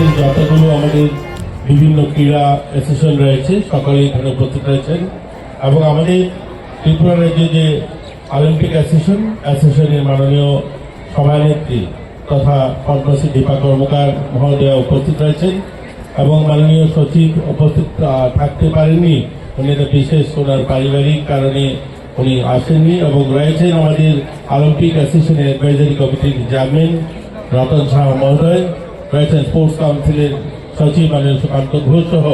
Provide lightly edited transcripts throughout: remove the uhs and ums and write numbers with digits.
রাজ্যের যতগুলো আমাদের বিভিন্ন ক্রীড়া অ্যাসোসিয়েশন রয়েছে সকলে এখানে উপস্থিত রয়েছেন এবং আমাদের ত্রিপুরা রাজ্যে যে অলিম্পিক অ্যাসোসিয়েশনের মাননীয় সভানেত্রী তথা পদ্মশ্রী দীপা কর্মকার মহোদয়া উপস্থিত রয়েছেন এবং মাননীয় সচিব উপস্থিত থাকতে পারেননি। উনি একটা বিশেষ ওনার পারিবারিক কারণে উনি আসেননি এবং রয়েছেন আমাদের অলিম্পিক অ্যাসোসিয়েশনের অ্যাডভাইজারি কমিটির চেয়ারম্যান রতন শাহ মহোদয়, রয়েছেন স্পোর্টস কাউন্সিলের সচিব মাননীয় সুকান্ত ঘোষ সহ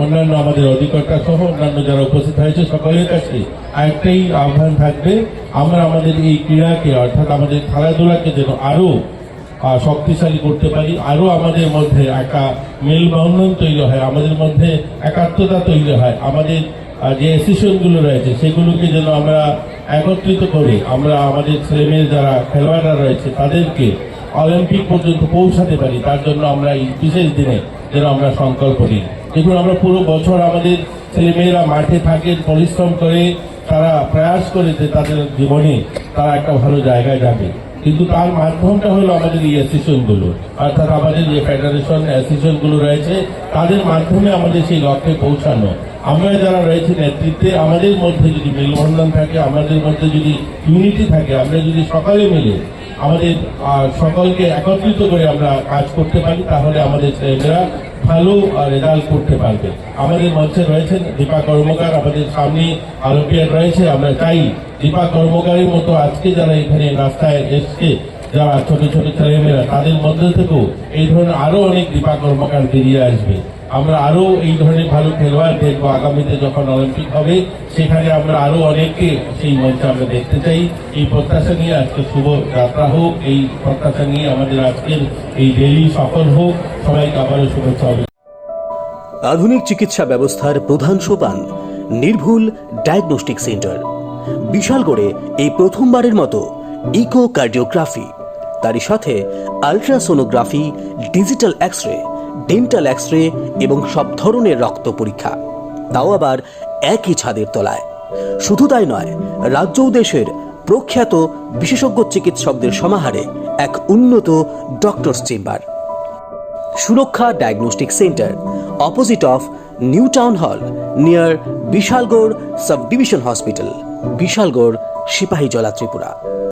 অন্যান্য আমাদের অধিকর্তা সহ অন্যান্য যারা উপস্থিত হয়েছে সকলের কাছে একটাই আহ্বান থাকবে, আমরা আমাদের এই ক্রীড়াকে অর্থাৎ আমাদের খেলাধুলাকে যেন আরো শক্তিশালী করতে পারি, আরো আমাদের মধ্যে একটা মেলবন্ধন তৈরি হয়, আমাদের মধ্যে একাত্মতা তৈরি হয়, আমাদের যে অ্যাসোসিয়েশনগুলো রয়েছে সেগুলোকে যেন আমরা একত্রিত করে আমরা আমাদের ছেলেমেয়ে যারা খেলোয়াড়রা রয়েছে তাদেরকে অলিম্পিক পর্যন্ত পৌঁছাতে পারি। তার জন্য আমরা এই বিশেষ দিনে যেন আমরা সংকল্প নিই। দেখুন, আমরা পুরো বছর আমাদের ছেলেমেয়েরা মাঠে থাকেন, পরিশ্রম করে তারা প্রয়াস করে যে তাদের জীবনে তারা একটা ভালো জায়গায় যাবে, কিন্তু তার মাধ্যমটা হলো আমাদের এই অ্যাসোসিয়েশনগুলো, অর্থাৎ আমাদের যে ফেডারেশন অ্যাসোসিয়েশনগুলো রয়েছে তাদের মাধ্যমে আমাদের সেই লক্ষ্যে পৌঁছানো। আমরা যারা রয়েছে নেতৃত্বে আমাদের মধ্যে যদি মেলবন্ধন থাকে, আমাদের মধ্যে যদি ইউনিটি থাকে, আমরা যদি সকালে মিলে আমাদের সকলকে একত্রিত করে আমরা কাজ করতে পারি তাহলে আমাদের ছেলেমেয়েরা ভালো রেজাল্ট করতে পারবে। আমাদের মঞ্চে রয়েছেন দীপা কর্মকার, আমাদের সামনে অলিম্পিয়াড রয়েছে। আমরা চাই দীপা কর্মকারের মতো আজকে যারা এখানে রাস্তায় এসছে, যারা ছোট ছোট ছেলেমেয়েরা, তাদের মধ্যে থেকেও এই ধরনের আরো অনেক দীপা কর্মকার বেরিয়ে আসবে। আমরা আরো এই ধরনের ভালো খেলোয়াড় দেখবো আগামীতে যখন অলিম্পিক হবে, সেখানে আমরা আরো অনেককে সেই মঞ্চে আমরা দেখতে চাই। এই প্রত্যাশা নিয়ে আজকে শুভ যাত্রা হোক, এই প্রত্যাশা নিয়ে আমাদের আজকের এই র্যালি সফল হোক। সবাইকে আবারও শুভেচ্ছা হবে। আধুনিক চিকিৎসা ব্যবস্থার প্রধান সোপান নির্ভুল ডায়াগনস্টিক সেন্টার। বিশালগড়ে এই প্রথমবারের মতো ইকোকার্ডিওগ্রাফি, তারই সাথে ultrasonography, digital x-ray, dental x-ray এবং সব ধরনের রক্ত পরীক্ষা, তাও আবার একই ছাদের তলায়। শুধু তাই নয়, রাজ্য ও দেশের প্রখ্যাত বিশেষজ্ঞ চিকিৎসকদের সমাহারে এক উন্নত doctors chamber. Suraksha diagnostic centre, opposite of new town hall, near Bishalgarh sub division hospital, Bishalgarh, Sepahijala, Tripura.